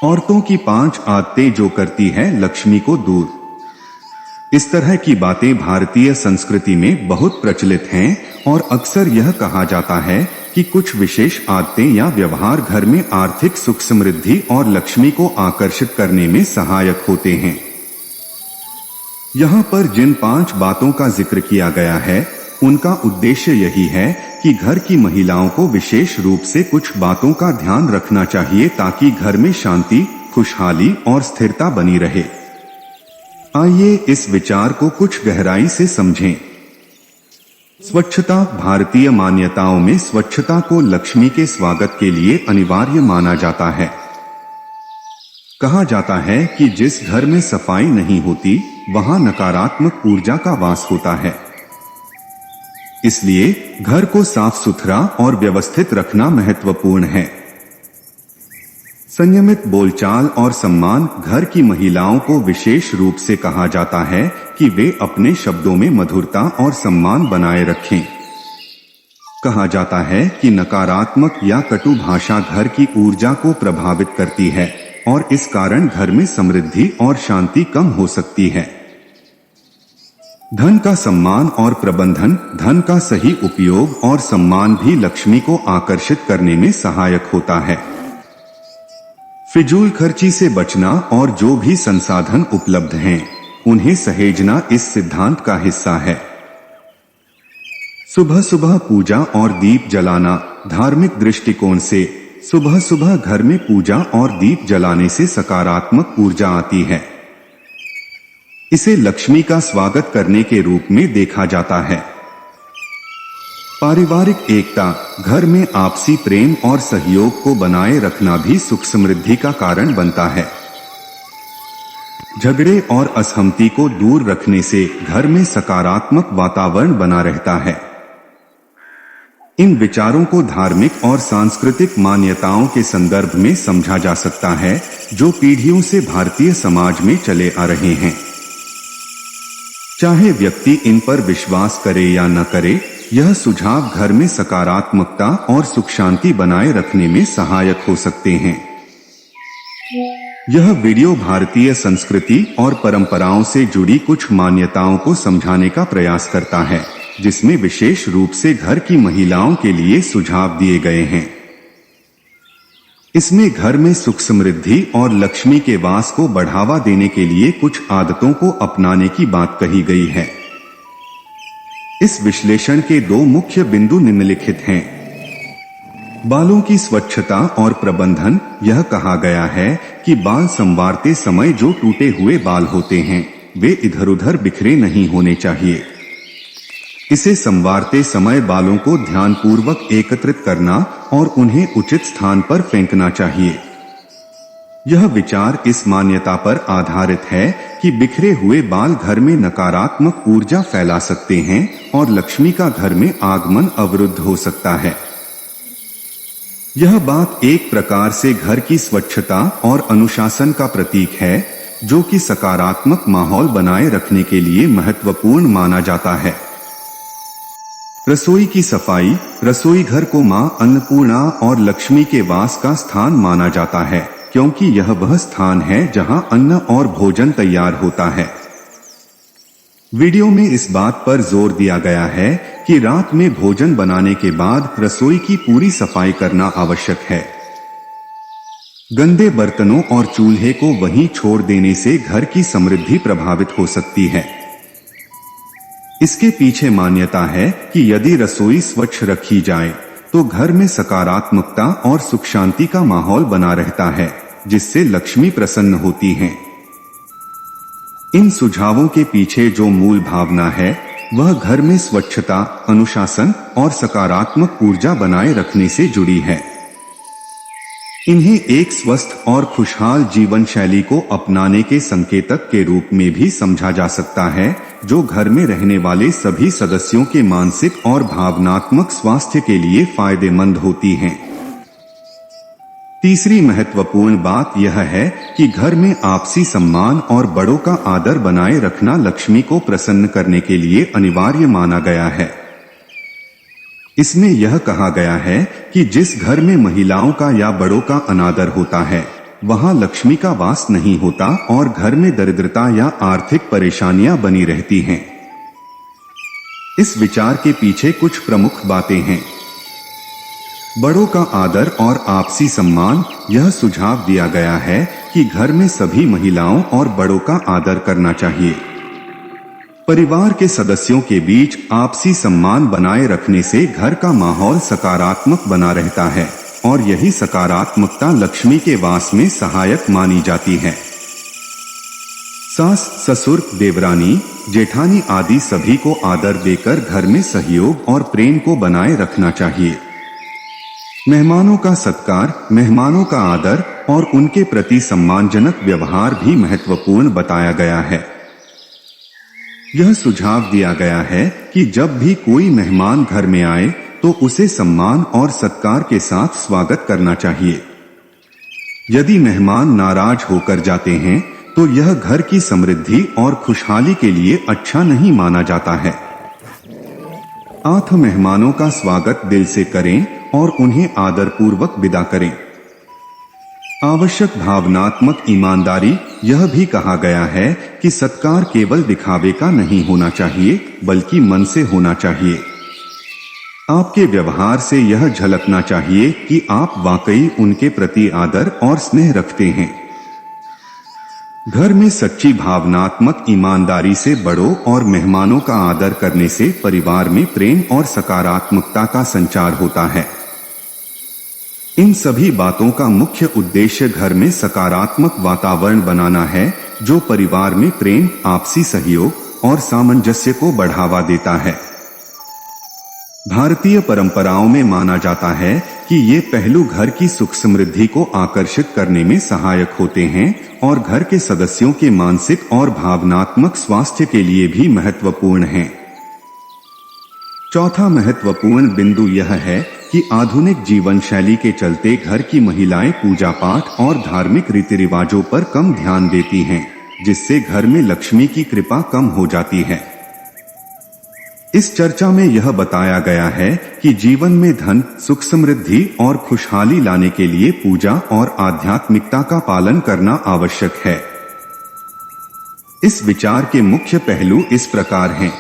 औरतों की 5 आदतें जो करती है लक्ष्मी को दूर। इस तरह की बातें भारतीय संस्कृति में बहुत प्रचलित हैं और अक्सर यह कहा जाता है कि कुछ विशेष आदतें या व्यवहार घर में आर्थिक सुख समृद्धि और लक्ष्मी को आकर्षित करने में सहायक होते हैं। यहाँ पर जिन 5 बातों का जिक्र किया गया है उनका उद्देश्य यही है कि घर की महिलाओं को विशेष रूप से कुछ बातों का ध्यान रखना चाहिए ताकि घर में शांति, खुशहाली और स्थिरता बनी रहे। आइए इस विचार को कुछ गहराई से समझें। स्वच्छता। भारतीय मान्यताओं में स्वच्छता को लक्ष्मी के स्वागत के लिए अनिवार्य माना जाता है। कहा जाता है कि जिस घर में सफाई नहीं होती वहां नकारात्मक ऊर्जा का वास होता है। इसलिए घर को साफ सुथरा और व्यवस्थित रखना महत्वपूर्ण है। संयमित बोलचाल और सम्मान। घर की महिलाओं को विशेष रूप से कहा जाता है कि वे अपने शब्दों में मधुरता और सम्मान बनाए रखें। कहा जाता है कि नकारात्मक या कटु भाषा घर की ऊर्जा को प्रभावित करती है और इस कारण घर में समृद्धि और शांति कम हो सकती है। धन का सम्मान और प्रबंधन। धन का सही उपयोग और सम्मान भी लक्ष्मी को आकर्षित करने में सहायक होता है। फिजूल खर्ची से बचना और जो भी संसाधन उपलब्ध हैं उन्हें सहेजना इस सिद्धांत का हिस्सा है। सुबह सुबह पूजा और दीप जलाना। धार्मिक दृष्टिकोण से सुबह सुबह घर में पूजा और दीप जलाने से सकारात्मक ऊर्जा आती है। इसे लक्ष्मी का स्वागत करने के रूप में देखा जाता है। पारिवारिक एकता। घर में आपसी प्रेम और सहयोग को बनाए रखना भी सुख समृद्धि का कारण बनता है। झगड़े और असहमति को दूर रखने से घर में सकारात्मक वातावरण बना रहता है। इन विचारों को धार्मिक और सांस्कृतिक मान्यताओं के संदर्भ में समझा जा सकता है जो पीढ़ियों से भारतीय समाज में चले आ रहे हैं। चाहे व्यक्ति इन पर विश्वास करे या न करे, यह सुझाव घर में सकारात्मकता और सुख शांति बनाए रखने में सहायक हो सकते हैं। यह वीडियो भारतीय संस्कृति और परंपराओं से जुड़ी कुछ मान्यताओं को समझाने का प्रयास करता है, जिसमें विशेष रूप से घर की महिलाओं के लिए सुझाव दिए गए हैं। इसमें घर में सुख समृद्धि और लक्ष्मी के वास को बढ़ावा देने के लिए कुछ आदतों को अपनाने की बात कही गई है। इस विश्लेषण के 2 मुख्य बिंदु निम्नलिखित हैं। बालों की स्वच्छता और प्रबंधन। यह कहा गया है कि बाल संवारते समय जो टूटे हुए बाल होते हैं वे इधर उधर बिखरे नहीं होने चाहिए। इसे संवारते समय बालों को ध्यानपूर्वक एकत्रित करना और उन्हें उचित स्थान पर फेंकना चाहिए। यह विचार इस मान्यता पर आधारित है कि बिखरे हुए बाल घर में नकारात्मक ऊर्जा फैला सकते हैं और लक्ष्मी का घर में आगमन अवरुद्ध हो सकता है। यह बात एक प्रकार से घर की स्वच्छता और अनुशासन का प्रतीक है, जो कि सकारात्मक माहौल बनाए रखने के लिए महत्वपूर्ण माना जाता है। रसोई की सफाई। रसोई घर को मां अन्नपूर्णा और लक्ष्मी के वास का स्थान माना जाता है, क्योंकि यह वह स्थान है जहां अन्न और भोजन तैयार होता है। वीडियो में इस बात पर जोर दिया गया है कि रात में भोजन बनाने के बाद रसोई की पूरी सफाई करना आवश्यक है। गंदे बर्तनों और चूल्हे को वहीं छोड़ देने से घर की समृद्धि प्रभावित हो सकती है। इसके पीछे मान्यता है कि यदि रसोई स्वच्छ रखी जाए तो घर में सकारात्मकता और सुख शांति का माहौल बना रहता है, जिससे लक्ष्मी प्रसन्न होती हैं। इन सुझावों के पीछे जो मूल भावना है वह घर में स्वच्छता, अनुशासन और सकारात्मक ऊर्जा बनाए रखने से जुड़ी है। इन्हें एक स्वस्थ और खुशहाल जीवन शैली को अपनाने के संकेतक के रूप में भी समझा जा सकता है, जो घर में रहने वाले सभी सदस्यों के मानसिक और भावनात्मक स्वास्थ्य के लिए फायदेमंद होती हैं। तीसरी महत्वपूर्ण बात यह है कि घर में आपसी सम्मान और बड़ों का आदर बनाए रखना लक्ष्मी को प्रसन्न करने के लिए अनिवार्य माना गया है। इसमें यह कहा गया है कि जिस घर में महिलाओं का या बड़ों का अनादर होता है वहां लक्ष्मी का वास नहीं होता और घर में दरिद्रता या आर्थिक परेशानियां बनी रहती हैं। इस विचार के पीछे कुछ प्रमुख बातें हैं। बड़ों का आदर और आपसी सम्मान। यह सुझाव दिया गया है कि घर में सभी महिलाओं और बड़ों का आदर करना चाहिए। परिवार के सदस्यों के बीच आपसी सम्मान बनाए रखने से घर का माहौल सकारात्मक बना रहता है और यही सकारात्मकता लक्ष्मी के वास में सहायक मानी जाती है। सास, ससुर, देवरानी, जेठानी आदि सभी को आदर देकर घर में सहयोग और प्रेम को बनाए रखना चाहिए। मेहमानों का सत्कार, मेहमानों का आदर और उनके प्रति सम्मानजनक व्यवहार भी महत्वपूर्ण बताया गया है। यह सुझाव दिया गया है कि जब भी कोई मेहमान घर में आए तो उसे सम्मान और सत्कार के साथ स्वागत करना चाहिए। यदि मेहमान नाराज होकर जाते हैं तो यह घर की समृद्धि और खुशहाली के लिए अच्छा नहीं माना जाता है। मेहमानों का स्वागत दिल से करें और उन्हें आदरपूर्वक विदा करें। आवश्यक भावनात्मक ईमानदारी। यह भी कहा गया है कि सत्कार केवल दिखावे का नहीं होना चाहिए बल्कि मन से होना चाहिए। आपके व्यवहार से यह झलकना चाहिए कि आप वाकई उनके प्रति आदर और स्नेह रखते हैं। घर में सच्ची भावनात्मक ईमानदारी से बड़ों और मेहमानों का आदर करने से परिवार में प्रेम और सकारात्मकता का संचार होता है। इन सभी बातों का मुख्य उद्देश्य घर में सकारात्मक वातावरण बनाना है जो परिवार में प्रेम, आपसी सहयोग और सामंजस्य को बढ़ावा देता है। भारतीय परंपराओं में माना जाता है कि ये पहलू घर की सुख समृद्धि को आकर्षित करने में सहायक होते हैं और घर के सदस्यों के मानसिक और भावनात्मक स्वास्थ्य के लिए भी महत्वपूर्ण हैं। चौथा महत्वपूर्ण बिंदु यह है कि आधुनिक जीवन शैली के चलते घर की महिलाएं पूजा पाठ और धार्मिक रीति रिवाजों पर कम ध्यान देती हैं, जिससे घर में लक्ष्मी की कृपा कम हो जाती है। इस चर्चा में यह बताया गया है कि जीवन में धन, सुख समृद्धि और खुशहाली लाने के लिए पूजा और आध्यात्मिकता का पालन करना आवश्यक है। इस विचार के मुख्य पहलू इस प्रकार हैं।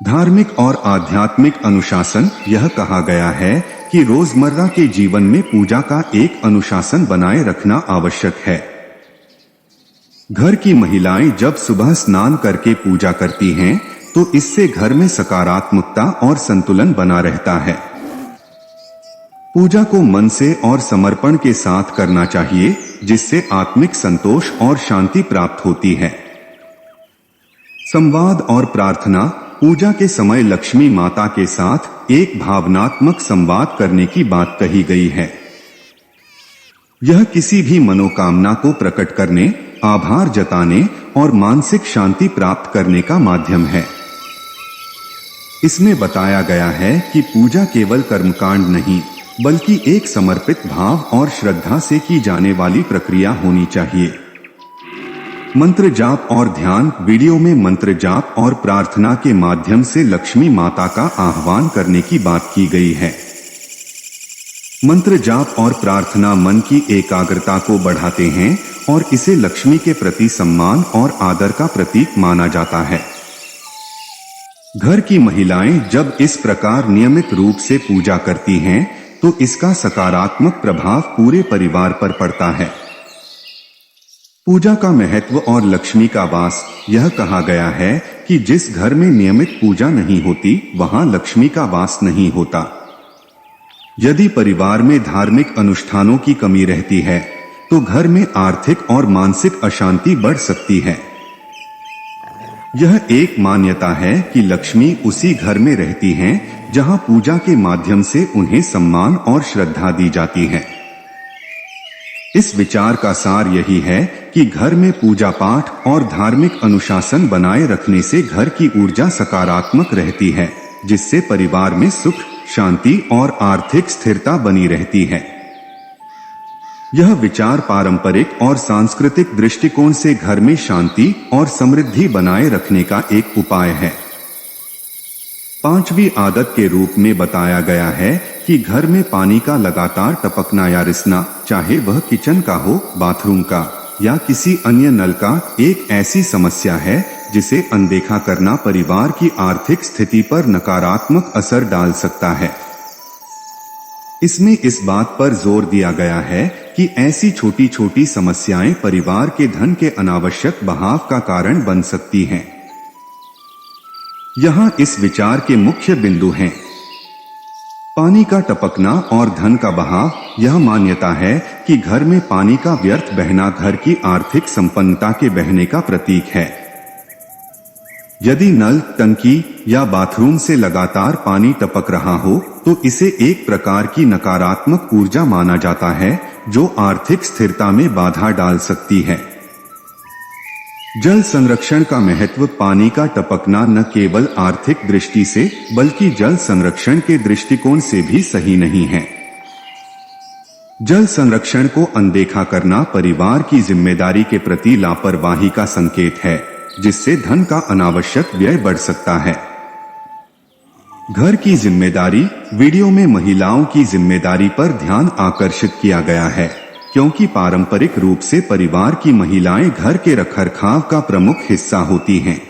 धार्मिक और आध्यात्मिक अनुशासन। यह कहा गया है कि रोजमर्रा के जीवन में पूजा का एक अनुशासन बनाए रखना आवश्यक है। घर की महिलाएं जब सुबह स्नान करके पूजा करती हैं तो इससे घर में सकारात्मकता और संतुलन बना रहता है। पूजा को मन से और समर्पण के साथ करना चाहिए, जिससे आत्मिक संतोष और शांति प्राप्त होती है। संवाद और प्रार्थना। पूजा के समय लक्ष्मी माता के साथ एक भावनात्मक संवाद करने की बात कही गई है। यह किसी भी मनोकामना को प्रकट करने, आभार जताने और मानसिक शांति प्राप्त करने का माध्यम है। इसमें बताया गया है कि पूजा केवल कर्मकांड नहीं बल्कि एक समर्पित भाव और श्रद्धा से की जाने वाली प्रक्रिया होनी चाहिए। मंत्र जाप और ध्यान। वीडियो में मंत्र जाप और प्रार्थना के माध्यम से लक्ष्मी माता का आह्वान करने की बात की गई है। मंत्र जाप और प्रार्थना मन की एकाग्रता को बढ़ाते हैं और इसे लक्ष्मी के प्रति सम्मान और आदर का प्रतीक माना जाता है। घर की महिलाएं जब इस प्रकार नियमित रूप से पूजा करती हैं तो इसका सकारात्मक प्रभाव पूरे परिवार पर पड़ता है। पूजा का महत्व और लक्ष्मी का वास। यह कहा गया है कि जिस घर में नियमित पूजा नहीं होती वहां लक्ष्मी का वास नहीं होता। यदि परिवार में धार्मिक अनुष्ठानों की कमी रहती है तो घर में आर्थिक और मानसिक अशांति बढ़ सकती है। यह एक मान्यता है कि लक्ष्मी उसी घर में रहती हैं जहां पूजा के माध्यम से उन्हें सम्मान और श्रद्धा दी जाती है। इस विचार का सार यही है कि घर में पूजा पाठ और धार्मिक अनुशासन बनाए रखने से घर की ऊर्जा सकारात्मक रहती है, जिससे परिवार में सुख, शांति और आर्थिक स्थिरता बनी रहती है। यह विचार पारंपरिक और सांस्कृतिक दृष्टिकोण से घर में शांति और समृद्धि बनाए रखने का एक उपाय है। पांचवी आदत के रूप में बताया गया है कि घर में पानी का लगातार टपकना या रिसना, चाहे वह किचन का हो, बाथरूम का या किसी अन्य नल का, एक ऐसी समस्या है जिसे अनदेखा करना परिवार की आर्थिक स्थिति पर नकारात्मक असर डाल सकता है। इसमें इस बात पर जोर दिया गया है कि ऐसी छोटी छोटी समस्याएं परिवार के धन के अनावश्यक बहाव का कारण बन सकती हैं। यहाँ इस विचार के मुख्य बिंदु हैं: पानी का टपकना और धन का बहाव। यह मान्यता है कि घर में पानी का व्यर्थ बहना घर की आर्थिक संपन्नता के बहने का प्रतीक है। यदि नल, टंकी या बाथरूम से लगातार पानी टपक रहा हो तो इसे एक प्रकार की नकारात्मक ऊर्जा माना जाता है जो आर्थिक स्थिरता में बाधा डाल सकती है। जल संरक्षण का महत्व। पानी का टपकना न केवल आर्थिक दृष्टि से बल्कि जल संरक्षण के दृष्टिकोण से भी सही नहीं है। जल संरक्षण को अनदेखा करना परिवार की जिम्मेदारी के प्रति लापरवाही का संकेत है, जिससे धन का अनावश्यक व्यय बढ़ सकता है। घर की जिम्मेदारी। वीडियो में महिलाओं की जिम्मेदारी पर ध्यान आकर्षित किया गया है, क्योंकि पारंपरिक रूप से परिवार की महिलाएं घर के रखरखाव का प्रमुख हिस्सा होती हैं।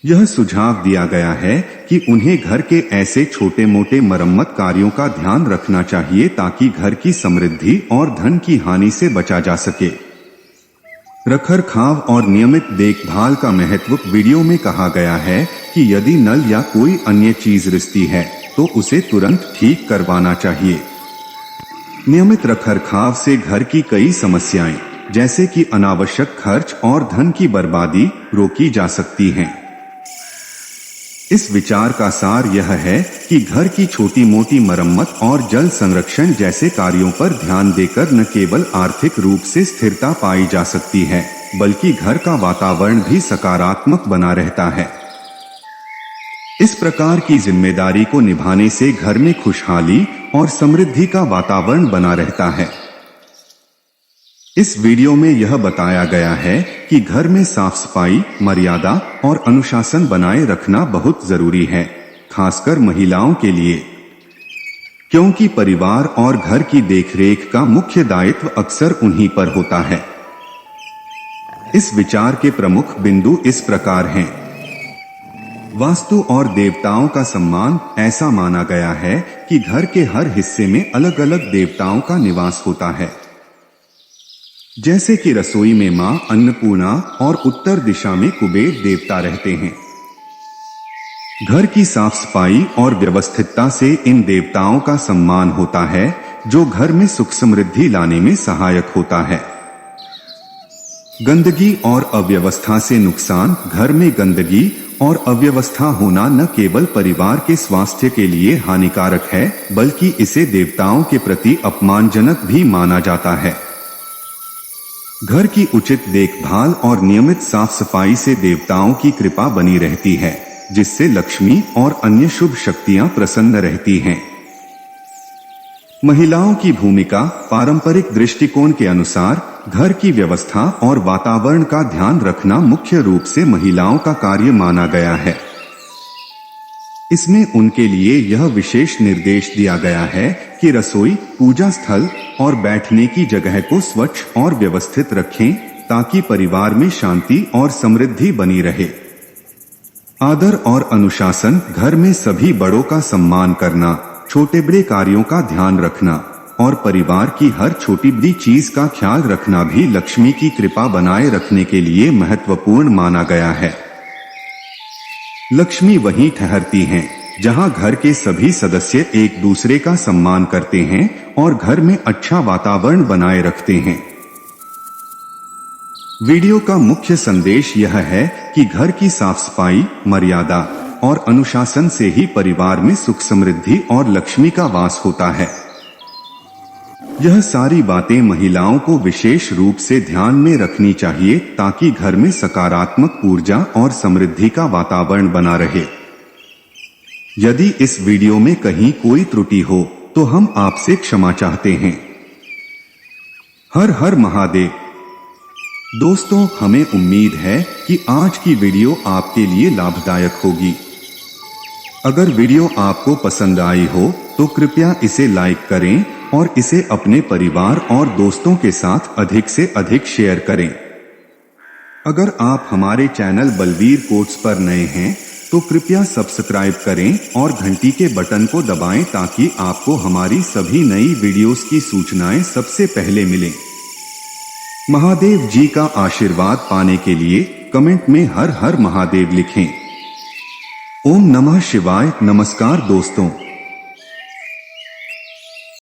यह सुझाव दिया गया है कि उन्हें घर के ऐसे छोटे मोटे मरम्मत कार्यों का ध्यान रखना चाहिए ताकि घर की समृद्धि और धन की हानि से बचा जा सके। रखरखाव और नियमित देखभाल का महत्व। वीडियो में कहा गया है कि यदि नल या कोई अन्य चीज रिसती है तो उसे तुरंत ठीक करवाना चाहिए। नियमित रखरखाव से घर की कई समस्याएं, जैसे कि अनावश्यक खर्च और धन की बर्बादी, रोकी जा सकती हैं। इस विचार का सार यह है कि घर की छोटी मोटी मरम्मत और जल संरक्षण जैसे कार्यों पर ध्यान देकर न केवल आर्थिक रूप से स्थिरता पाई जा सकती है, बल्कि घर का वातावरण भी सकारात्मक बना रहता है। इस प्रकार की जिम्मेदारी को निभाने से घर में खुशहाली और समृद्धि का वातावरण बना रहता है। इस वीडियो में यह बताया गया है कि घर में साफ सफाई, मर्यादा और अनुशासन बनाए रखना बहुत जरूरी है, खासकर महिलाओं के लिए, क्योंकि परिवार और घर की देखरेख का मुख्य दायित्व अक्सर उन्हीं पर होता है। इस विचार के प्रमुख बिंदु इस प्रकार हैं: वास्तु और देवताओं का सम्मान। ऐसा माना गया है कि घर के हर हिस्से में अलग अलग देवताओं का निवास होता है, जैसे कि रसोई में मां अन्नपूर्णा और उत्तर दिशा में कुबेर देवता रहते हैं। घर की साफ सफाई और व्यवस्थितता से इन देवताओं का सम्मान होता है, जो घर में सुख समृद्धि लाने में सहायक होता है। गंदगी और अव्यवस्था से नुकसान। घर में गंदगी और अव्यवस्था होना न केवल परिवार के स्वास्थ्य के लिए हानिकारक है, बल्कि इसे देवताओं के प्रति अपमानजनक भी माना जाता है। घर की उचित देखभाल और नियमित साफ सफाई से देवताओं की कृपा बनी रहती है, जिससे लक्ष्मी और अन्य शुभ शक्तियां प्रसन्न रहती हैं। महिलाओं की भूमिका। पारंपरिक दृष्टिकोण के अनुसार घर की व्यवस्था और वातावरण का ध्यान रखना मुख्य रूप से महिलाओं का कार्य माना गया है। इसमें उनके लिए यह विशेष निर्देश दिया गया है कि रसोई, पूजा स्थल और बैठने की जगह को स्वच्छ और व्यवस्थित रखें, ताकि परिवार में शांति और समृद्धि बनी रहे। आदर और अनुशासन। घर में सभी बड़ों का सम्मान करना, छोटे बड़े कार्यों का ध्यान रखना और परिवार की हर छोटी बड़ी चीज का ख्याल रखना भी लक्ष्मी की कृपा बनाए रखने के लिए महत्वपूर्ण माना गया है। लक्ष्मी वहीं ठहरती हैं जहां घर के सभी सदस्य एक दूसरे का सम्मान करते हैं और घर में अच्छा वातावरण बनाए रखते हैं। वीडियो का मुख्य संदेश यह है कि घर की साफ सफाई, मर्यादा और अनुशासन से ही परिवार में सुख समृद्धि और लक्ष्मी का वास होता है। यह सारी बातें महिलाओं को विशेष रूप से ध्यान में रखनी चाहिए, ताकि घर में सकारात्मक ऊर्जा और समृद्धि का वातावरण बना रहे। यदि इस वीडियो में कहीं कोई त्रुटि हो तो हम आपसे क्षमा चाहते हैं। हर हर महादेव। दोस्तों, हमें उम्मीद है कि आज की वीडियो आपके लिए लाभदायक होगी। अगर वीडियो आपको पसंद आई हो तो कृपया इसे लाइक करें और इसे अपने परिवार और दोस्तों के साथ अधिक से अधिक शेयर करें। अगर आप हमारे चैनल बलवीर कोट्स पर नए हैं तो कृपया सब्सक्राइब करें और घंटी के बटन को दबाएं ताकि आपको हमारी सभी नई वीडियोस की सूचनाएं सबसे पहले मिलें। महादेव जी का आशीर्वाद पाने के लिए कमेंट में हर हर महादेव लिखें। ओम नमः शिवाय। नमस्कार दोस्तों।